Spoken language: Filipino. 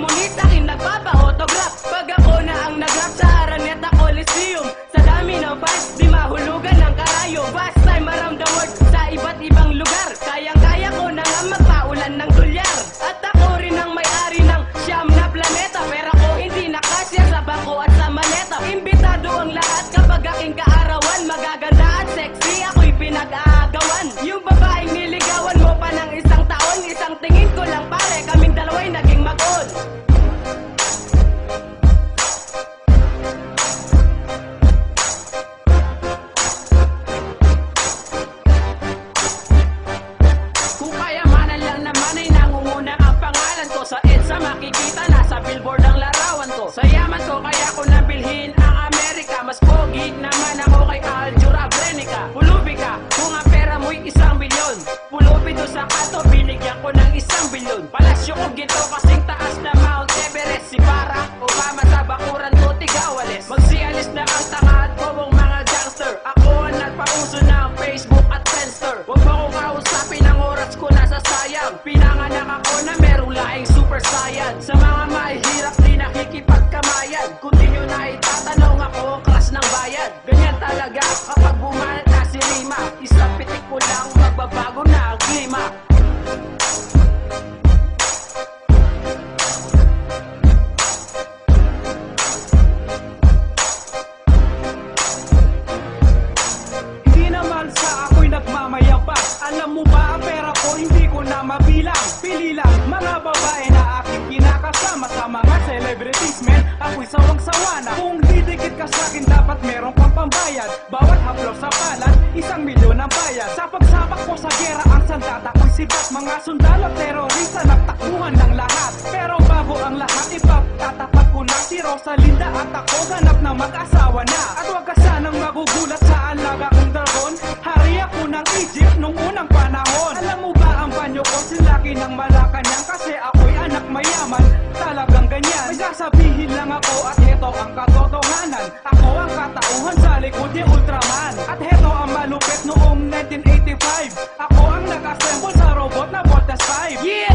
ngunit akin nagpapa-autograph. Pag ako na ang nag-rap sa Araneta Coliseum, sa dami ng fans, di mahulugan ng karayo. Fast time around the world, sa iba't ibang lugar. Kayang-kaya ko na nga magpaulan ng dolyar. At ako rin ang may-ari ng siyam na planeta. Pero ko hindi nakasya sa bangko at sa maleta. Imbitado ang lahat kapag aking kaarawan. Magaganda at sexy, ako'y pinag-aagawan. Yung babaeng niligawan mo pa ng isang taon, isang tingin ko lang pare, kaming dalawa'y naging mag-on. Kung kayamanan lang naman ay nangunguna ang pangalan ko. Sa EDSA makikita na sa billboard ang larawan ko. Sa yaman ko kaya ko nabilhin ang Amerika. Mas pogi naman ako kay Aljura Brenica. Pulubi ka kung ang pera mo'y 1 milyon. Pulubi do sa kanto, binigyan ko ng 1 bilyon. Palasyo ko ginto kasing taas na Mount Everest. Si Barack Obama sa bakuran ko tigawales. Magsialis na ang tanga at kobong mga gangster. Ako ang nagpauso ng Facebook at Friendster. Huwag mo kong kausapin, ang oras ko nasa sayang. Pinanganak ako na merong laing super saiyan. Sa mga mahihirap di nakikipagkamayan. Kung di nyo na itatanong ako, class ng bayan. Ganyan talaga kapag bumanat na si Rima. Isang pitik ko lang magbabago na ang klima. Hindi naman sa ako'y nagmamayabang. Alam mo ba ang pera ko hindi ko na mabilang. Pili lang mga babae na aking kinakasama. Sa mga celebrities men, ako'y sawang-sawa na. Kung didikit ka sa'kin dapat meron kang pambayad. Bawat haplos sa palad, 1 milyon ang bayad. Sa pagsabak ko sa gera ang sandat ako'y sibat. Mga sundalo terorista nagtakbuhan ng lahat. Pero bago ang lahat ipagtatapat ko na si Rosalinda at ako ganap na mag-asawa na. At huwag ka sanang magugulat sa alaga kong dragon. Hari ako ng Egypt nung unang panahon. Alam mo ba ang banyo ko silaki ng Malacanang? Kasi ako'y anak mayaman, talagang ganyan. May sasabihin lang ako at heto ang katotohanan. Ako ang katauhan sa likod ni Ultraman. At heto ang malupit noong 1985. Ako ang nag-assemble sa robot na Voltes 5. Yeah!